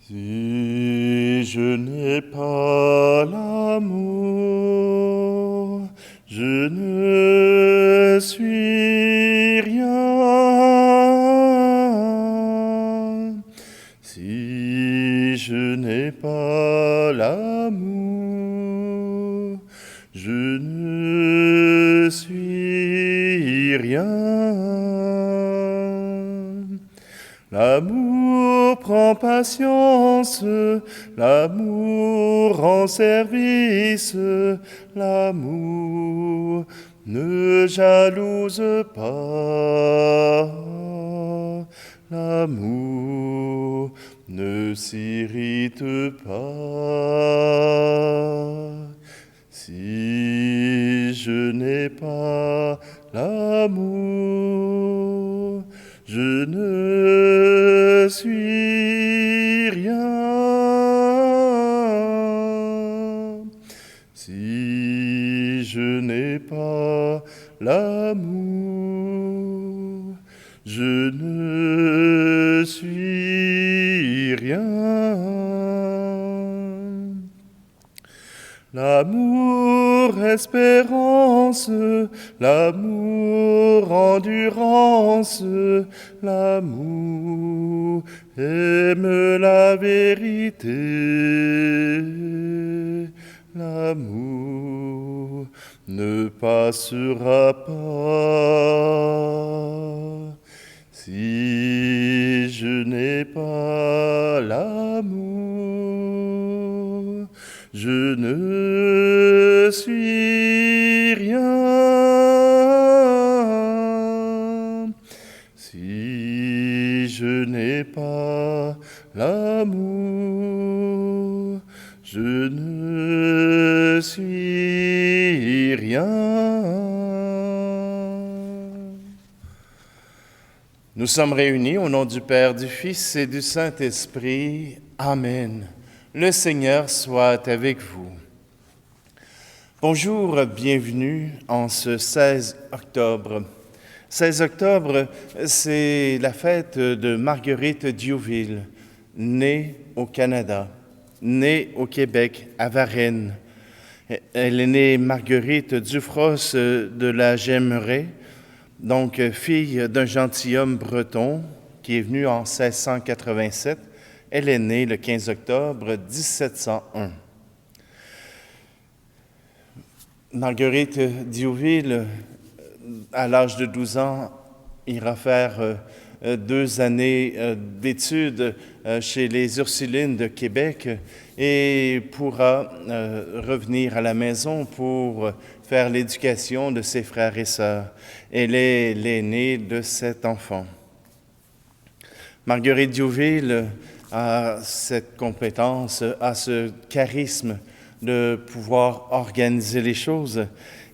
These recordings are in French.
Si je n'ai pas l'amour, je ne suis rien. Si je n'ai pas l'amour, je ne suis rien. L'amour prend patience, l'amour rend service, l'amour ne jalouse pas, l'amour ne s'irrite pas. Si je n'ai pas l'amour, je ne suis rien. Si je n'ai pas l'amour, je ne suis rien. L'amour, espérance, l'amour, endurance, l'amour, aime la vérité, l'amour ne passera pas. Si je n'ai pas l'amour, je ne suis rien. Si je n'ai pas l'amour, je ne suis rien. Nous sommes réunis au nom du Père, du Fils et du Saint-Esprit. Amen. Le Seigneur soit avec vous. Bonjour, bienvenue en ce 16 octobre. 16 octobre, c'est la fête de Marguerite Diouville, née au Canada, née au Québec, à Varennes. Elle est née Marguerite Dufros de la Jemmeraie, donc fille d'un gentilhomme breton qui est venu en 1687. Elle est née le 15 octobre 1701. Marguerite Diouville, à l'âge de 12 ans, ira faire 2 années d'études chez les Ursulines de Québec et pourra revenir à la maison pour faire l'éducation de ses frères et sœurs. Elle est l'aînée de 7 enfants. Marguerite Diouville a cette compétence, a ce charisme de pouvoir organiser les choses.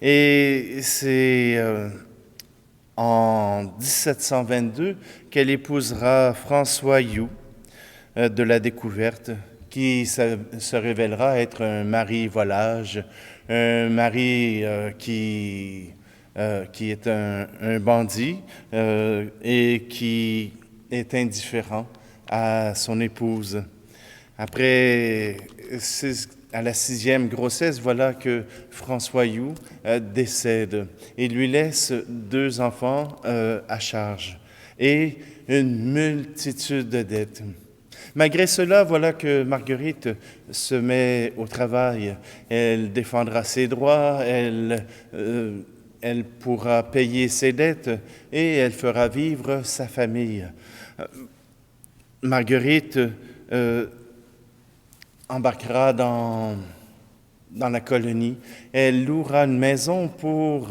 Et c'est en 1722 qu'elle épousera François You de la Découverte, qui se révélera être un mari volage, un mari qui est un bandit et qui est indifférent à son épouse. Après, à la 6e grossesse, voilà que François You décède et lui laisse 2 enfants à charge et une multitude de dettes. Malgré cela, voilà que Marguerite se met au travail. Elle défendra ses droits, elle pourra payer ses dettes et elle fera vivre sa famille. Marguerite embarquera dans la colonie. Elle louera une maison pour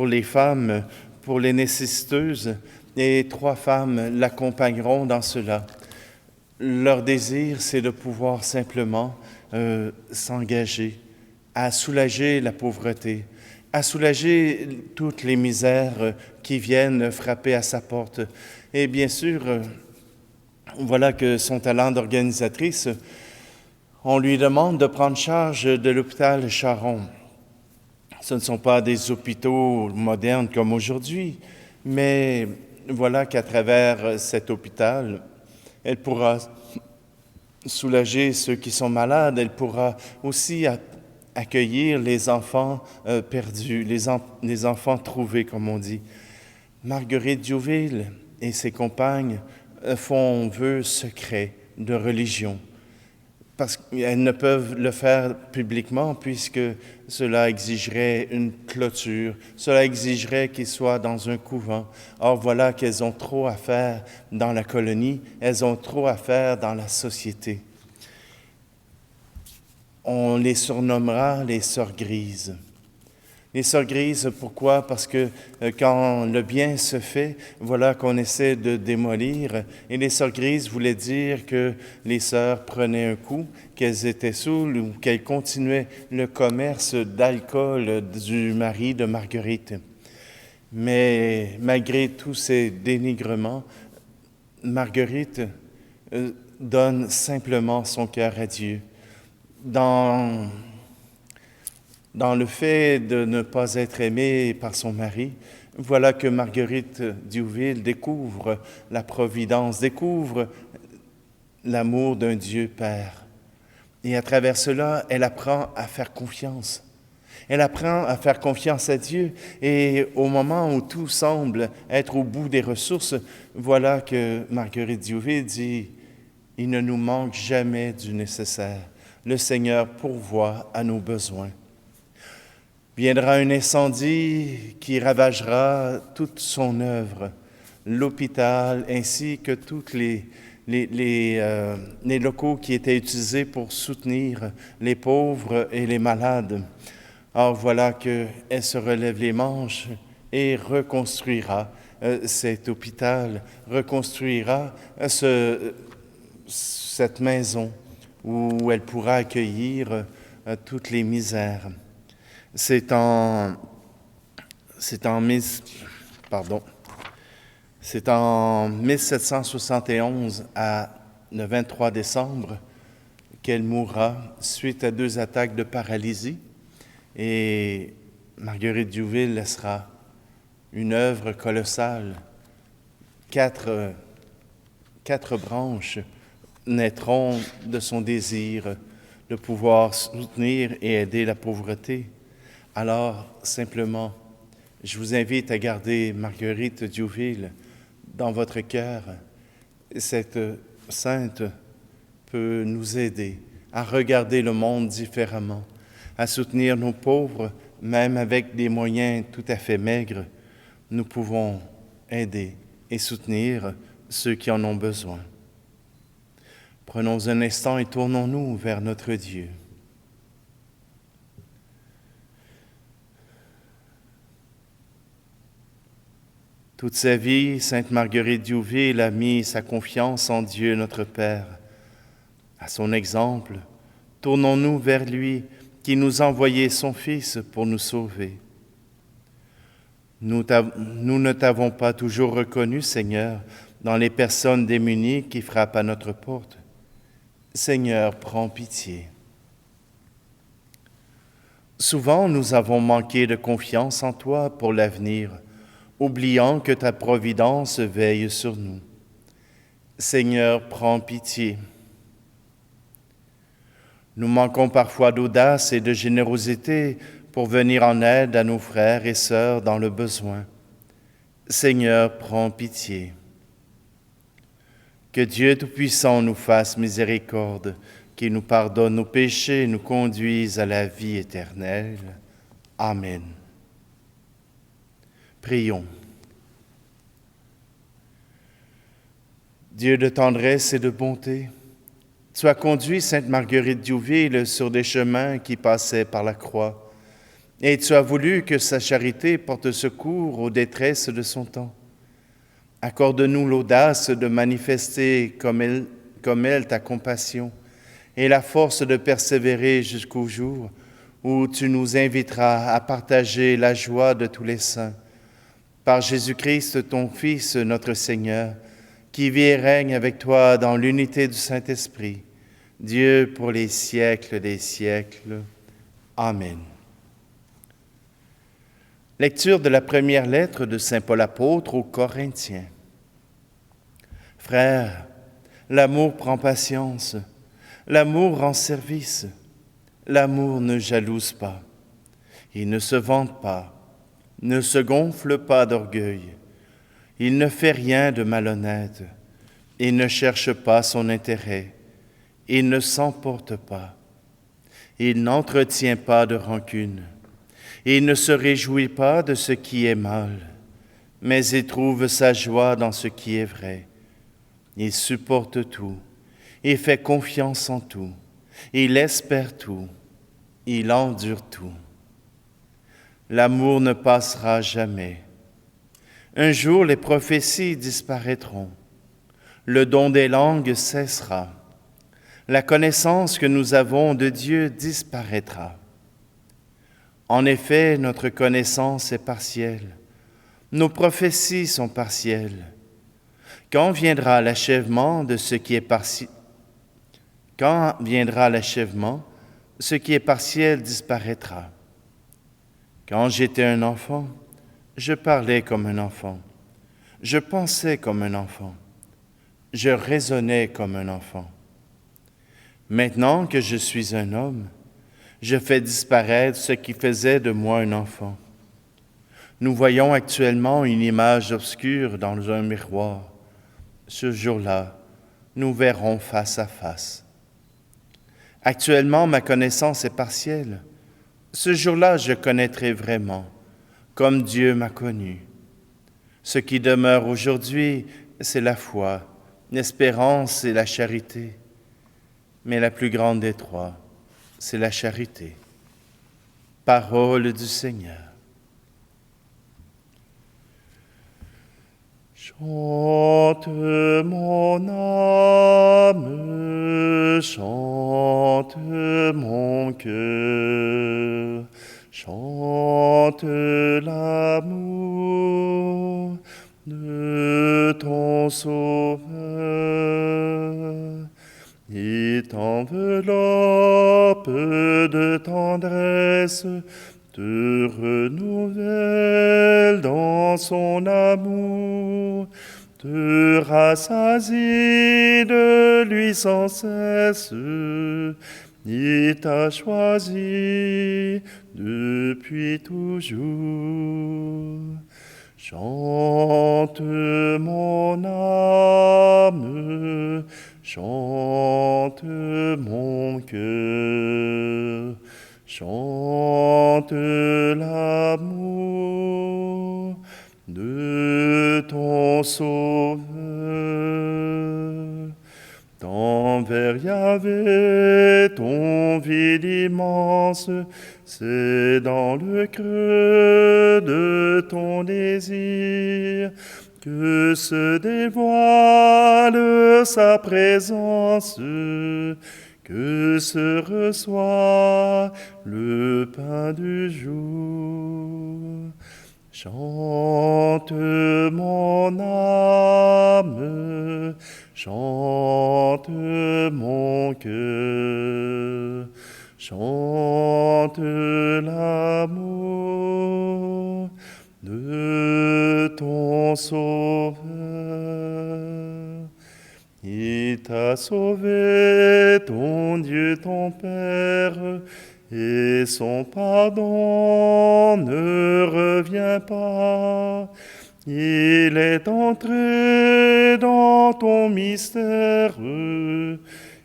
les femmes, pour les nécessiteuses, et 3 femmes l'accompagneront dans cela. Leur désir, c'est de pouvoir simplement s'engager à soulager la pauvreté, à soulager toutes les misères qui viennent frapper à sa porte. Et bien sûr, voilà que son talent d'organisatrice, on lui demande de prendre charge de l'hôpital Charon. Ce ne sont pas des hôpitaux modernes comme aujourd'hui, mais voilà qu'à travers cet hôpital, elle pourra soulager ceux qui sont malades. Elle pourra aussi accueillir les enfants perdus, les enfants trouvés, comme on dit. Marguerite Diouville et ses compagnes font vœu secret de religion, parce qu'elles ne peuvent le faire publiquement puisque cela exigerait une clôture, cela exigerait qu'ils soient dans un couvent. Or voilà qu'elles ont trop à faire dans la colonie, elles ont trop à faire dans la société. On les surnommera les sœurs grises. Les sœurs grises, pourquoi? Parce que quand le bien se fait, voilà qu'on essaie de démolir. Et les sœurs grises voulaient dire que les sœurs prenaient un coup, qu'elles étaient saoules ou qu'elles continuaient le commerce d'alcool du mari de Marguerite. Mais malgré tous ces dénigrements, Marguerite donne simplement son cœur à Dieu. Dans le fait de ne pas être aimée par son mari, voilà que Marguerite Diouville découvre la providence, découvre l'amour d'un Dieu Père. Et à travers cela, elle apprend à faire confiance. Elle apprend à faire confiance à Dieu. Et au moment où tout semble être au bout des ressources, voilà que Marguerite Diouville dit « Il ne nous manque jamais du nécessaire. Le Seigneur pourvoit à nos besoins. » Viendra un incendie qui ravagera toute son œuvre, l'hôpital ainsi que tous les locaux qui étaient utilisés pour soutenir les pauvres et les malades. Or voilà qu'elle se relève les manches et reconstruira cet hôpital, reconstruira cette maison où elle pourra accueillir toutes les misères. C'est en 1771, le 23 décembre, qu'elle mourra suite à 2 attaques de paralysie. Et Marguerite Diouville laissera une œuvre colossale. 4 branches naîtront de son désir de pouvoir soutenir et aider la pauvreté. Alors, simplement, je vous invite à garder Marguerite Diouville dans votre cœur. Cette sainte peut nous aider à regarder le monde différemment, à soutenir nos pauvres, même avec des moyens tout à fait maigres. Nous pouvons aider et soutenir ceux qui en ont besoin. Prenons un instant et tournons-nous vers notre Dieu. Toute sa vie, Sainte Marguerite Diouville a mis sa confiance en Dieu notre Père. À son exemple, tournons-nous vers lui qui nous a envoyé son Fils pour nous sauver. Nous ne t'avons pas toujours reconnu, Seigneur, dans les personnes démunies qui frappent à notre porte. Seigneur, prends pitié. Souvent, nous avons manqué de confiance en toi pour l'avenir, oubliant que ta providence veille sur nous. Seigneur, prends pitié. Nous manquons parfois d'audace et de générosité pour venir en aide à nos frères et sœurs dans le besoin. Seigneur, prends pitié. Que Dieu Tout-Puissant nous fasse miséricorde, qu'il nous pardonne nos péchés et nous conduise à la vie éternelle. Amen. Prions. Dieu de tendresse et de bonté, tu as conduit Sainte Marguerite Diouville sur des chemins qui passaient par la croix, et tu as voulu que sa charité porte secours aux détresses de son temps. Accorde-nous l'audace de manifester comme elle ta compassion et la force de persévérer jusqu'au jour où tu nous inviteras à partager la joie de tous les saints. Par Jésus-Christ, ton Fils, notre Seigneur, qui vit et règne avec toi dans l'unité du Saint-Esprit, Dieu pour les siècles des siècles. Amen. Lecture de la première lettre de saint Paul apôtre aux Corinthiens. Frères, l'amour prend patience, L'amour rend service. L'amour ne jalouse pas. Il ne se vante pas, ne se gonfle pas d'orgueil. Il ne fait rien de malhonnête. Il ne cherche pas son intérêt. Il ne s'emporte pas. Il n'entretient pas de rancune. Il ne se réjouit pas de ce qui est mal, mais il trouve sa joie dans ce qui est vrai. Il supporte tout. Il fait confiance en tout. Il espère tout. Il endure tout. L'amour ne passera jamais. Un jour, les prophéties disparaîtront. Le don des langues cessera. La connaissance que nous avons de Dieu disparaîtra. En effet, notre connaissance est partielle. Nos prophéties sont partielles. Quand viendra l'achèvement de ce qui est partiel? Quand viendra l'achèvement, ce qui est partiel disparaîtra. Quand j'étais un enfant, je parlais comme un enfant. Je pensais comme un enfant. Je raisonnais comme un enfant. Maintenant que je suis un homme, je fais disparaître ce qui faisait de moi un enfant. Nous voyons actuellement une image obscure dans un miroir. Ce jour-là, nous verrons face à face. Actuellement, ma connaissance est partielle. Ce jour-là, je connaîtrai vraiment, comme Dieu m'a connu. Ce qui demeure aujourd'hui, c'est la foi, l'espérance et la charité. Mais la plus grande des trois, c'est la charité. Parole du Seigneur. Chante mon âme, chante mon cœur, chante l'amour de ton Sauveur. Il t'enveloppe de tendresse, te renouvelle dans son amour, te rassasie de lui sans cesse. Il t'a choisi depuis toujours. Chante mon âme, chante mon cœur, chante l'amour de ton Sauveur. T'envers Yahvé, ton vide immense, c'est dans le creux de ton désir que se dévoile sa présence, que se reçoit le pain du jour. Chante mon âme, chante mon cœur, chante l'amour de ton Sauveur. Il t'a sauvé, ton Dieu, ton Père, et son pardon ne revient pas. Il est entré dans ton mystère,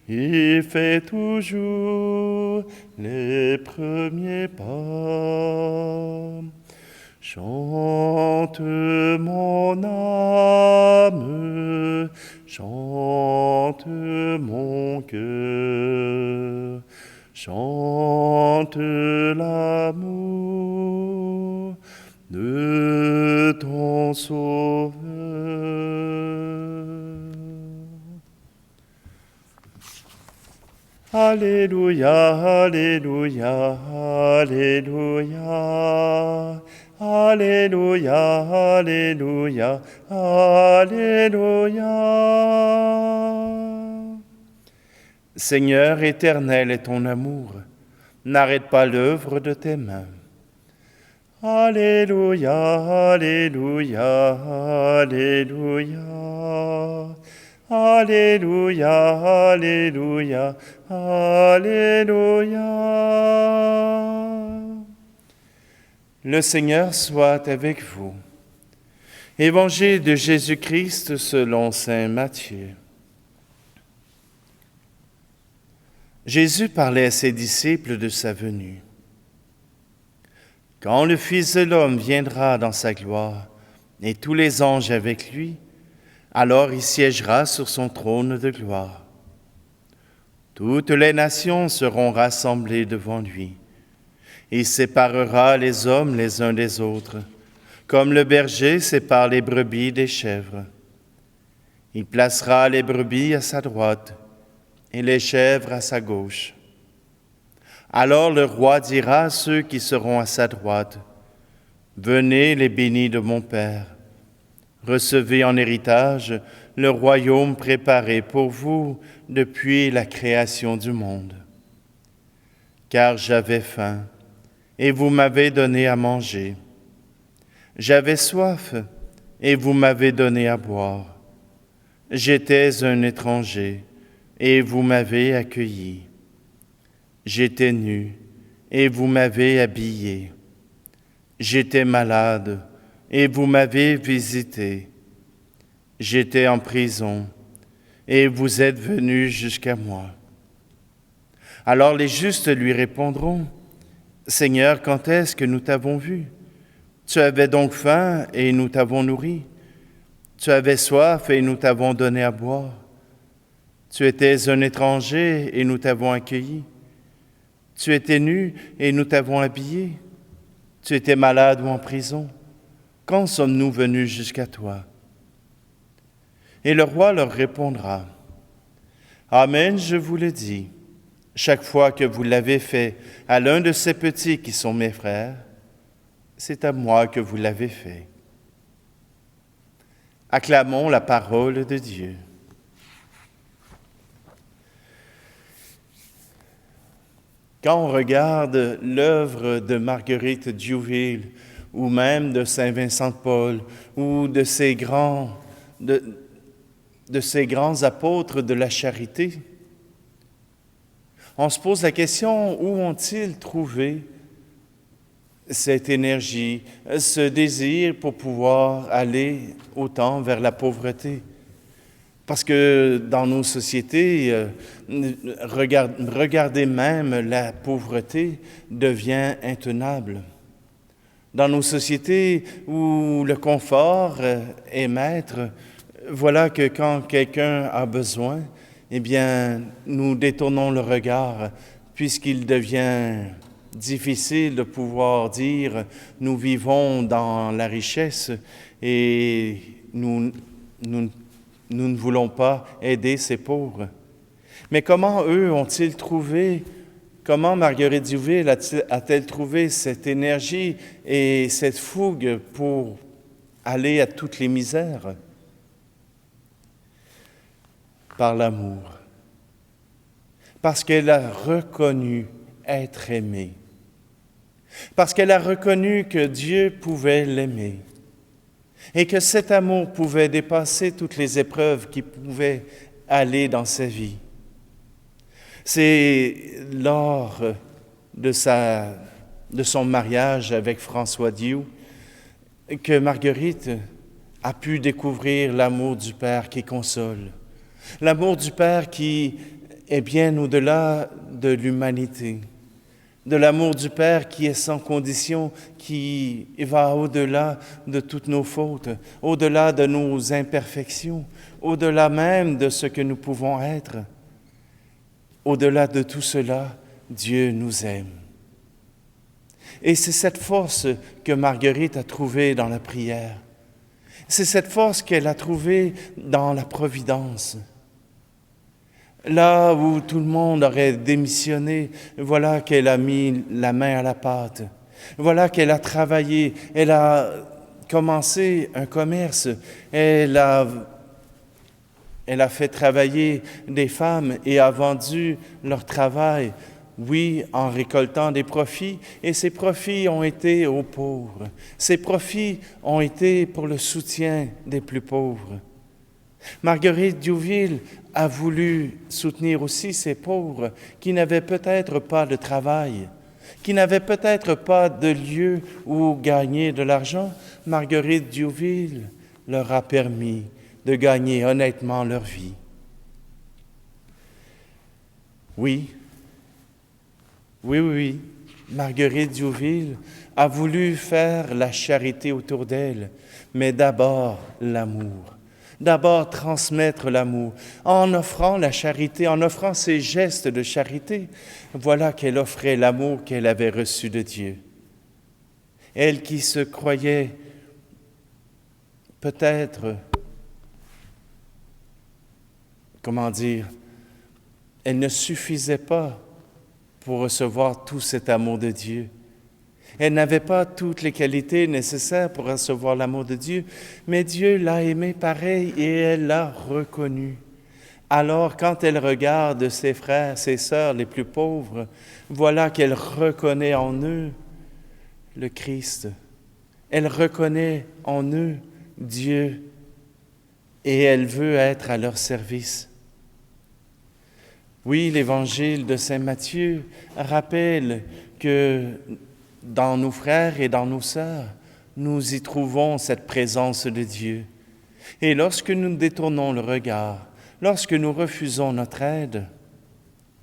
il fait toujours les premiers pas. Chante mon âme, chante mon cœur, chante l'amour de ton Sauveur. Alléluia, alléluia, alléluia. Alléluia, alléluia, alléluia. Seigneur, éternel est ton amour, n'arrête pas l'œuvre de tes mains. Alléluia, alléluia, alléluia. Alléluia, Alléluia, Alléluia. Le Seigneur soit avec vous. Évangile de Jésus-Christ selon saint Matthieu. Jésus parlait à ses disciples de sa venue. Quand le Fils de l'homme viendra dans sa gloire, et tous les anges avec lui, alors il siégera sur son trône de gloire. Toutes les nations seront rassemblées devant lui. Il séparera les hommes les uns des autres, comme le berger sépare les brebis des chèvres. Il placera les brebis à sa droite et les chèvres à sa gauche. Alors le roi dira à ceux qui seront à sa droite, « Venez les bénis de mon Père, recevez en héritage le royaume préparé pour vous depuis la création du monde. Car j'avais faim, et vous m'avez donné à manger. J'avais soif, et vous m'avez donné à boire. J'étais un étranger, et vous m'avez accueilli. J'étais nu, et vous m'avez habillé. J'étais malade, et vous m'avez visité. J'étais en prison, et vous êtes venus jusqu'à moi. Alors les justes lui répondront, « Seigneur, quand est-ce que nous t'avons vu? Tu avais donc faim, et nous t'avons nourri. Tu avais soif, et nous t'avons donné à boire. Tu étais un étranger, et nous t'avons accueilli. Tu étais nu, et nous t'avons habillé. Tu étais malade ou en prison. Quand sommes-nous venus jusqu'à toi? » Et le roi leur répondra, « Amen, je vous le dis, chaque fois que vous l'avez fait à l'un de ces petits qui sont mes frères, c'est à moi que vous l'avez fait. » Acclamons la parole de Dieu. Quand on regarde l'œuvre de Marguerite Diouville, ou même de Saint Vincent de Paul, ou de ces grands apôtres de la charité, on se pose la question, où ont-ils trouvé cette énergie, ce désir pour pouvoir aller autant vers la pauvreté? Parce que dans nos sociétés, regardez même, la pauvreté devient intenable. Dans nos sociétés où le confort est maître, voilà que quand quelqu'un a besoin, eh bien, nous détournons le regard, puisqu'il devient difficile de pouvoir dire « nous vivons dans la richesse et nous ne voulons pas aider ces pauvres. » Mais comment eux ont-ils trouvé, comment Marguerite Diouville a-t-elle trouvé cette énergie et cette fougue pour aller à toutes les misères? Par l'amour. Parce qu'elle a reconnu être aimée. Parce qu'elle a reconnu que Dieu pouvait l'aimer. Et que cet amour pouvait dépasser toutes les épreuves qui pouvaient aller dans sa vie. C'est lors de son mariage avec François Diou que Marguerite a pu découvrir l'amour du Père qui console. L'amour du Père qui est bien au-delà de l'humanité. De l'amour du Père qui est sans condition, qui va au-delà de toutes nos fautes, au-delà de nos imperfections, au-delà même de ce que nous pouvons être. Au-delà de tout cela, Dieu nous aime. Et c'est cette force que Marguerite a trouvée dans la prière. C'est cette force qu'elle a trouvée dans la providence. Là où tout le monde aurait démissionné, voilà qu'elle a mis la main à la pâte. Voilà qu'elle a travaillé, elle a commencé un commerce, elle a fait travailler des femmes et a vendu leur travail, oui, en récoltant des profits, et ces profits ont été aux pauvres. Ces profits ont été pour le soutien des plus pauvres. Marguerite Diouville a voulu soutenir aussi ces pauvres qui n'avaient peut-être pas de travail, qui n'avaient peut-être pas de lieu où gagner de l'argent. Marguerite Diouville leur a permis de gagner honnêtement leur vie. Oui, Marguerite Diouville a voulu faire la charité autour d'elle, mais d'abord l'amour. D'abord transmettre l'amour. En offrant la charité, en offrant ses gestes de charité, voilà qu'elle offrait l'amour qu'elle avait reçu de Dieu. Elle qui se croyait peut-être, elle ne suffisait pas pour recevoir tout cet amour de Dieu. Elle n'avait pas toutes les qualités nécessaires pour recevoir l'amour de Dieu, mais Dieu l'a aimée pareil et elle l'a reconnu. Alors, quand elle regarde ses frères, ses sœurs les plus pauvres, voilà qu'elle reconnaît en eux le Christ. Elle reconnaît en eux Dieu et elle veut être à leur service. Oui, l'évangile de Saint Matthieu rappelle que dans nos frères et dans nos sœurs, nous y trouvons cette présence de Dieu. Et lorsque nous détournons le regard, lorsque nous refusons notre aide,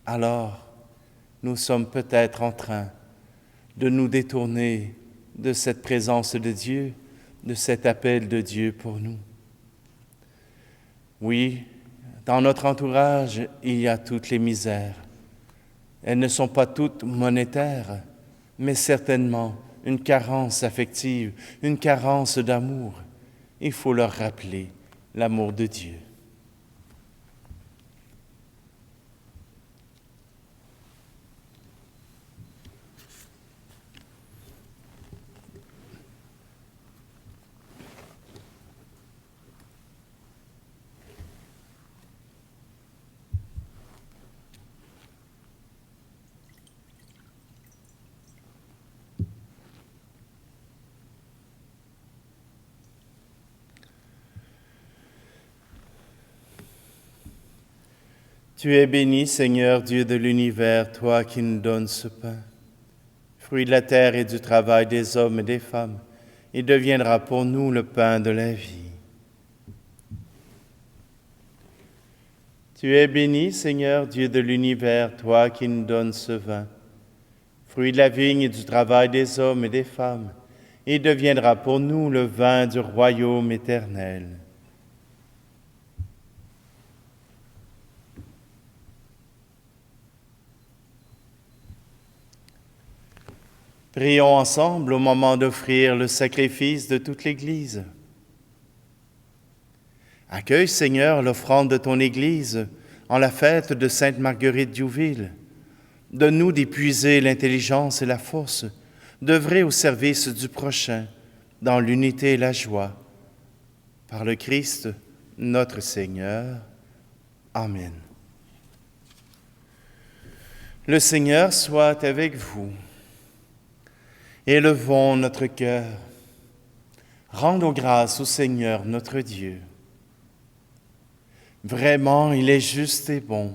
alors nous sommes peut-être en train de nous détourner de cette présence de Dieu, de cet appel de Dieu pour nous. Oui, dans notre entourage, il y a toutes les misères. Elles ne sont pas toutes monétaires, mais certainement une carence affective, une carence d'amour. Il faut leur rappeler l'amour de Dieu. Tu es béni, Seigneur, Dieu de l'univers, toi qui nous donnes ce pain. Fruit de la terre et du travail des hommes et des femmes, il deviendra pour nous le pain de la vie. Tu es béni, Seigneur, Dieu de l'univers, toi qui nous donnes ce vin. Fruit de la vigne et du travail des hommes et des femmes, il deviendra pour nous le vin du royaume éternel. Prions ensemble au moment d'offrir le sacrifice de toute l'Église. Accueille, Seigneur, l'offrande de ton Église en la fête de Sainte Marguerite Diouville. Donne-nous d'épuiser l'intelligence et la force, d'œuvrer au service du prochain, dans l'unité et la joie. Par le Christ, notre Seigneur. Amen. Le Seigneur soit avec vous. Élevons notre cœur. Rendons grâce au Seigneur notre Dieu. Vraiment, il est juste et bon,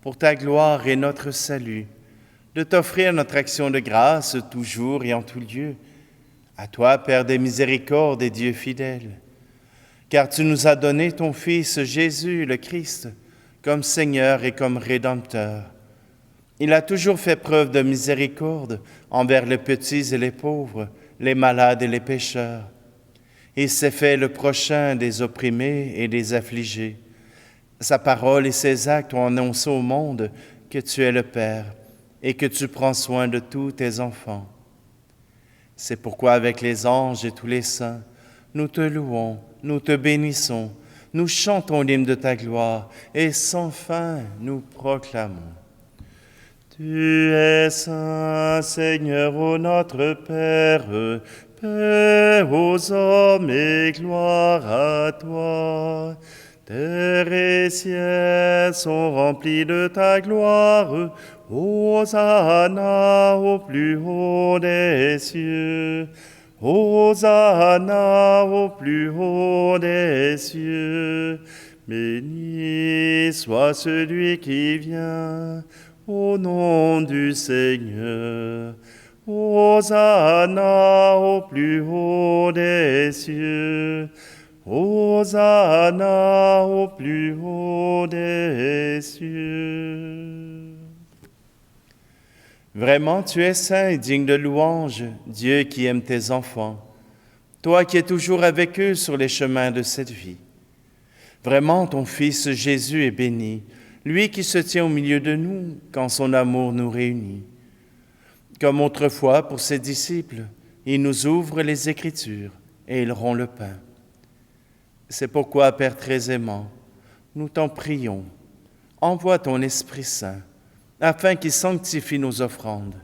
pour ta gloire et notre salut, de t'offrir notre action de grâce toujours et en tout lieu. À toi, Père des miséricordes et Dieu fidèle, car tu nous as donné ton Fils Jésus le Christ comme Seigneur et comme Rédempteur. Il a toujours fait preuve de miséricorde envers les petits et les pauvres, les malades et les pécheurs. Il s'est fait le prochain des opprimés et des affligés. Sa parole et ses actes ont annoncé au monde que tu es le Père et que tu prends soin de tous tes enfants. C'est pourquoi avec les anges et tous les saints, nous te louons, nous te bénissons, nous chantons l'hymne de ta gloire et sans fin nous proclamons. Tu es saint, Seigneur, ô notre Père, paix aux hommes et gloire à toi. Terre et ciel sont remplis de ta gloire, Hosanna au plus haut des cieux. Hosanna au plus haut des cieux. Béni soit celui qui vient au nom du Seigneur. Hosanna au plus haut des cieux. Hosanna au plus haut des cieux. Vraiment, tu es saint et digne de louange, Dieu qui aime tes enfants, toi qui es toujours avec eux sur les chemins de cette vie. Vraiment, ton Fils Jésus est béni, lui qui se tient au milieu de nous quand son amour nous réunit. Comme autrefois pour ses disciples, il nous ouvre les Écritures et il rompt le pain. C'est pourquoi, Père très aimant, nous t'en prions, envoie ton Esprit Saint, afin qu'il sanctifie nos offrandes,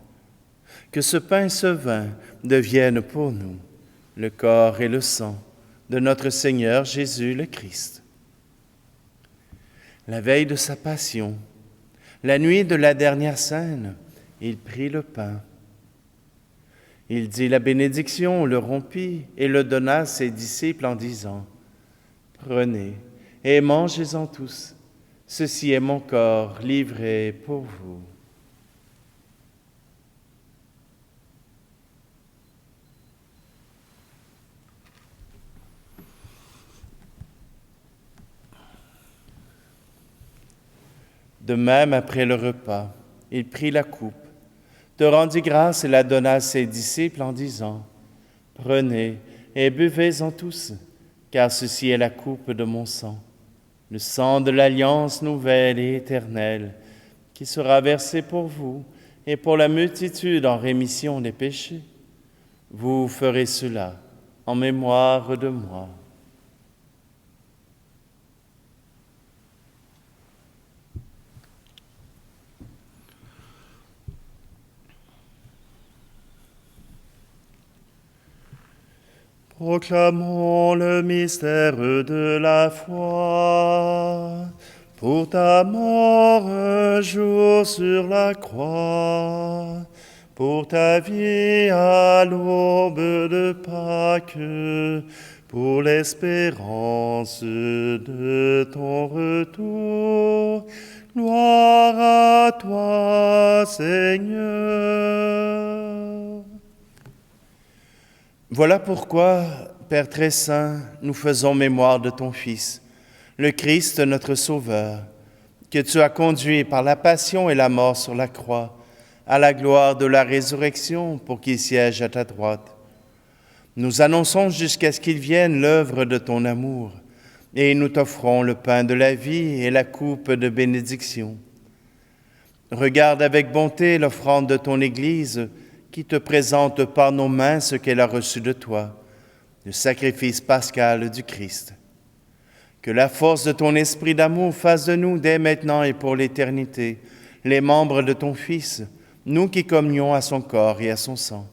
que ce pain et ce vin deviennent pour nous le corps et le sang de notre Seigneur Jésus le Christ. La veille de sa passion, la nuit de la dernière scène, il prit le pain. Il dit la bénédiction, le rompit et le donna à ses disciples en disant « Prenez et mangez-en tous, ceci est mon corps livré pour vous. » De même, après le repas, il prit la coupe, te rendit grâce et la donna à ses disciples en disant « Prenez et buvez-en tous, car ceci est la coupe de mon sang, le sang de l'alliance nouvelle et éternelle, qui sera versé pour vous et pour la multitude en rémission des péchés. Vous ferez cela en mémoire de moi. » Proclamons le mystère de la foi. Pour ta mort un jour sur la croix, pour ta vie à l'aube de Pâques, pour l'espérance de ton retour. Gloire à toi, Seigneur. Voilà pourquoi, Père très saint, nous faisons mémoire de ton Fils, le Christ, notre Sauveur, que tu as conduit par la passion et la mort sur la croix, à la gloire de la résurrection pour qu'il siège à ta droite. Nous annonçons jusqu'à ce qu'il vienne l'œuvre de ton amour, et nous t'offrons le pain de la vie et la coupe de bénédiction. Regarde avec bonté l'offrande de ton Église, qui te présente par nos mains ce qu'elle a reçu de toi, le sacrifice pascal du Christ. Que la force de ton esprit d'amour fasse de nous, dès maintenant et pour l'éternité, les membres de ton Fils, nous qui communions à son corps et à son sang.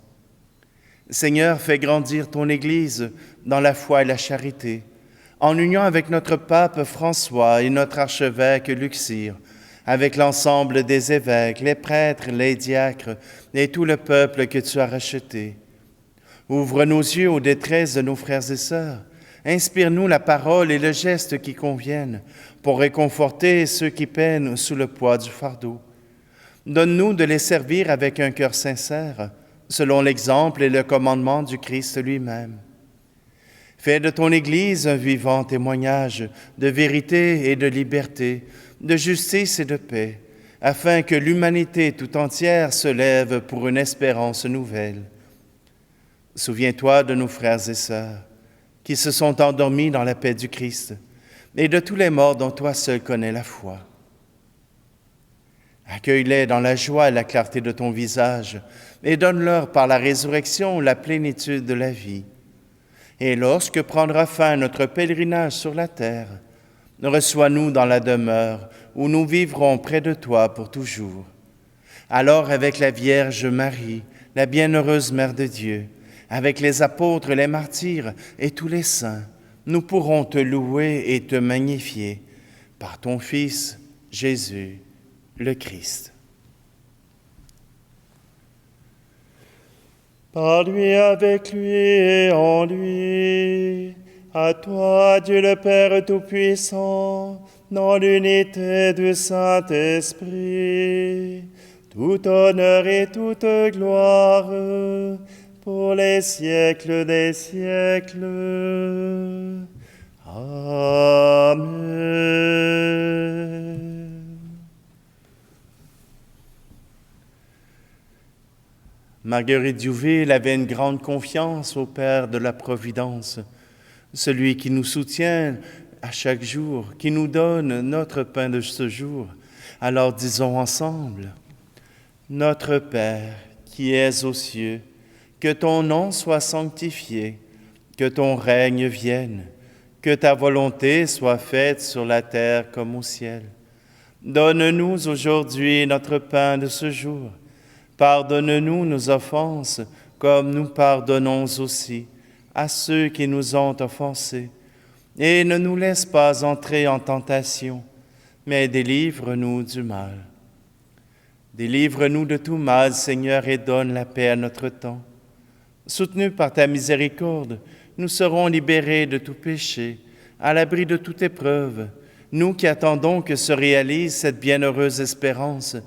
Seigneur, fais grandir ton Église dans la foi et la charité, en union avec notre pape François et notre archevêque Luxire, avec l'ensemble des évêques, les prêtres, les diacres et tout le peuple que tu as racheté. Ouvre nos yeux aux détresses de nos frères et sœurs. Inspire-nous la parole et le geste qui conviennent pour réconforter ceux qui peinent sous le poids du fardeau. Donne-nous de les servir avec un cœur sincère, selon l'exemple et le commandement du Christ lui-même. Fais de ton Église un vivant témoignage de vérité et de liberté, de justice et de paix, afin que l'humanité tout entière se lève pour une espérance nouvelle. Souviens-toi de nos frères et sœurs qui se sont endormis dans la paix du Christ et de tous les morts dont toi seul connais la foi. Accueille-les dans la joie et la clarté de ton visage et donne-leur par la résurrection la plénitude de la vie. Et lorsque prendra fin notre pèlerinage sur la terre, reçois-nous dans la demeure où nous vivrons près de toi pour toujours. Alors, avec la Vierge Marie, la bienheureuse Mère de Dieu, avec les apôtres, les martyrs et tous les saints, nous pourrons te louer et te magnifier par ton Fils, Jésus, le Christ. Par lui, avec lui et en lui, À toi, Dieu le Père Tout-Puissant, dans l'unité du Saint-Esprit, tout honneur et toute gloire pour les siècles des siècles. Amen. Marguerite Diouville avait une grande confiance au Père de la Providence, celui qui nous soutient à chaque jour, qui nous donne notre pain de ce jour. Alors disons ensemble, Notre Père qui es aux cieux, que ton nom soit sanctifié, que ton règne vienne, que ta volonté soit faite sur la terre comme au ciel. Donne-nous aujourd'hui notre pain de ce jour. Pardonne-nous nos offenses, comme nous pardonnons aussi à ceux qui nous ont offensés. Et ne nous laisse pas entrer en tentation, mais délivre-nous du mal. Délivre-nous de tout mal, Seigneur, et donne la paix à notre temps. Soutenus par ta miséricorde, nous serons libérés de tout péché, à l'abri de toute épreuve, nous qui attendons que se réalise cette bienheureuse espérance,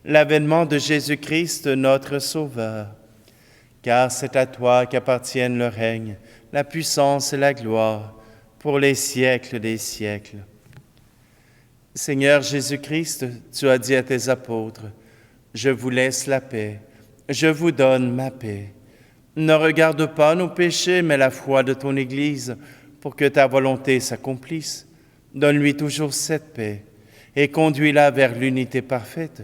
l'avènement de Jésus-Christ, notre Sauveur. Car c'est à toi qu'appartiennent le règne, la puissance et la gloire, pour les siècles des siècles. Seigneur Jésus-Christ, tu as dit à tes apôtres, « Je vous laisse la paix, je vous donne ma paix. Ne regarde pas nos péchés, mais la foi de ton Église, pour que ta volonté s'accomplisse. Donne-lui toujours cette paix, et conduis-la vers l'unité parfaite,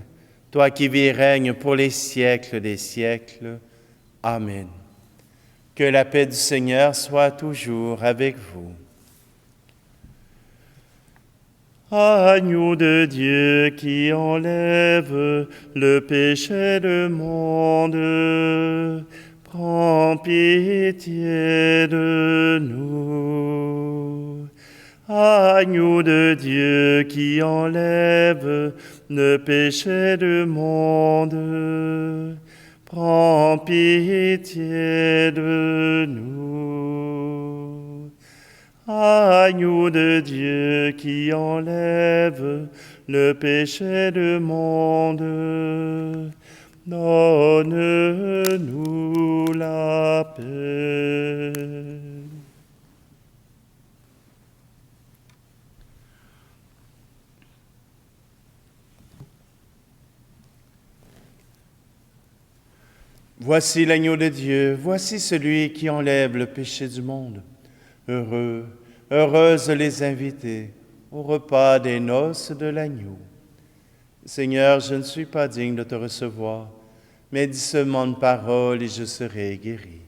toi qui vis et règnes pour les siècles des siècles. Amen. Que la paix du Seigneur soit toujours avec vous. Agneau de Dieu qui enlève le péché du monde, prends pitié de nous. Agneau de Dieu qui enlève le péché du monde, prends pitié de nous. Agneau de Dieu qui enlève le péché du monde, donne-nous la paix. Voici l'agneau de Dieu, voici celui qui enlève le péché du monde. Heureux, heureuses les invités au repas des noces de l'agneau. Seigneur, je ne suis pas digne de te recevoir, mais dis seulement une parole et je serai guéri.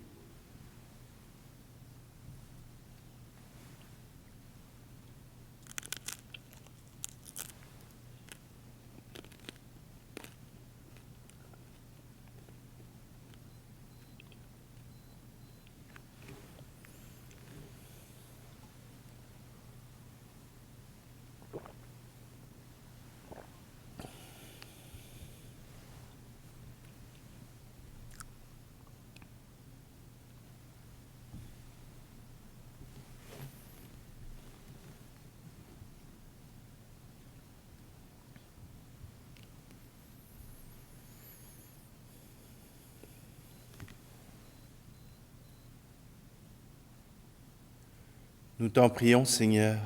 Nous t'en prions, Seigneur,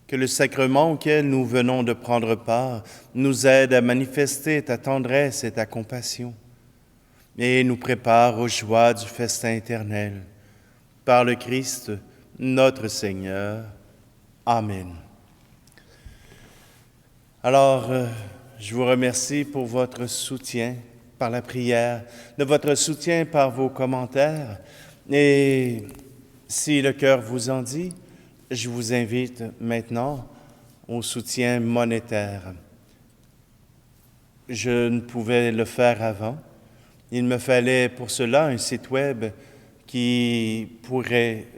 que le sacrement auquel nous venons de prendre part nous aide à manifester ta tendresse et ta compassion et nous prépare aux joies du festin éternel. Par le Christ, notre Seigneur. Amen. Alors, je vous remercie pour votre soutien par la prière, de votre soutien par vos commentaires. Et si le cœur vous en dit, je vous invite maintenant au soutien monétaire. Je ne pouvais le faire avant. Il me fallait pour cela un site web qui pourrait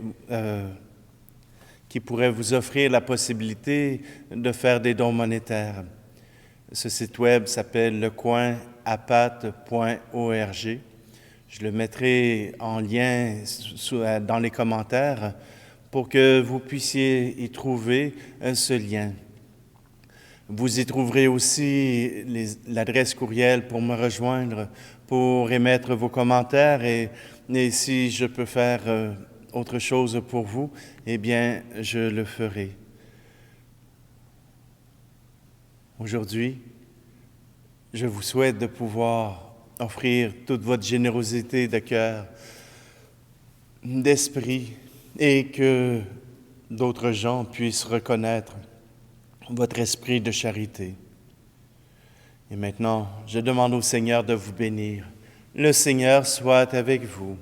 vous offrir la possibilité de faire des dons monétaires. Ce site web s'appelle lecoinapat.org. Je le mettrai en lien dans les commentaires pour que vous puissiez y trouver ce lien. Vous y trouverez aussi l'adresse courriel pour me rejoindre, pour émettre vos commentaires et si je peux faire autre chose pour vous, eh bien, je le ferai. Aujourd'hui, je vous souhaite de pouvoir offrir toute votre générosité de cœur, d'esprit, et que d'autres gens puissent reconnaître votre esprit de charité. Et maintenant, je demande au Seigneur de vous bénir. Le Seigneur soit avec vous,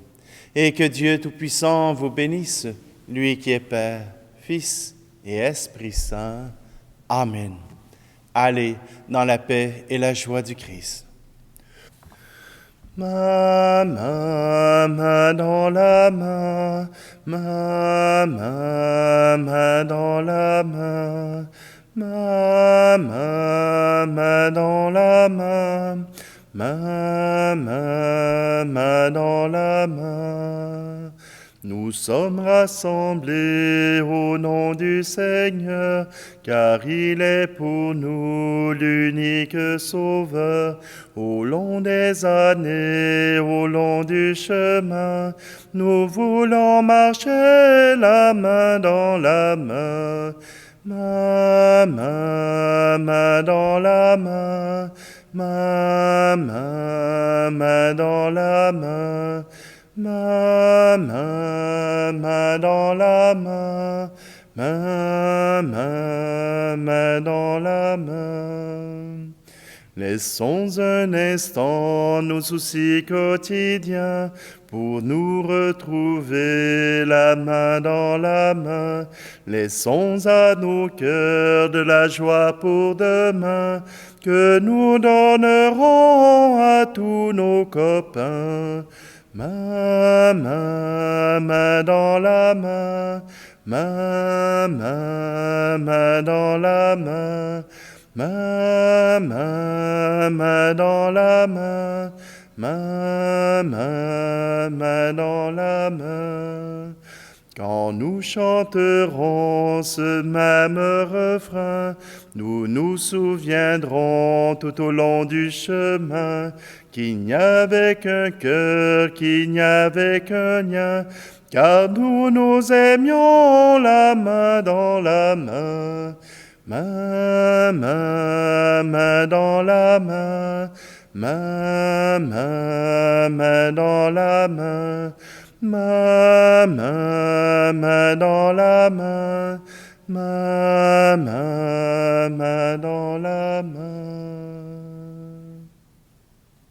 et que Dieu Tout-Puissant vous bénisse, lui qui est Père, Fils et Esprit Saint. Amen. Allez dans la paix et la joie du Christ. Ma main dans la main, ma main dans la main, ma main dans la main, ma main dans la main. Nous sommes rassemblés au nom du Seigneur, car il est pour nous l'unique Sauveur. Au long des années, au long du chemin, nous voulons marcher la main dans la main. Ma main dans la main, ma main dans la main. Ma main dans la main, ma main dans la main. Laissons un instant nos soucis quotidiens pour nous retrouver la main dans la main. Laissons à nos cœurs de la joie pour demain que nous donnerons à tous nos copains. Ma main dans la main, ma main dans la main, ma main dans la main, ma main dans la main. Quand nous chanterons ce même refrain, nous nous souviendrons tout au long du chemin qu'il n'y avait qu'un cœur, qu'il n'y avait qu'un lien, car nous aimions la main dans la main. Ma main dans la main, ma main dans la main, ma main dans la main, ma main dans la main.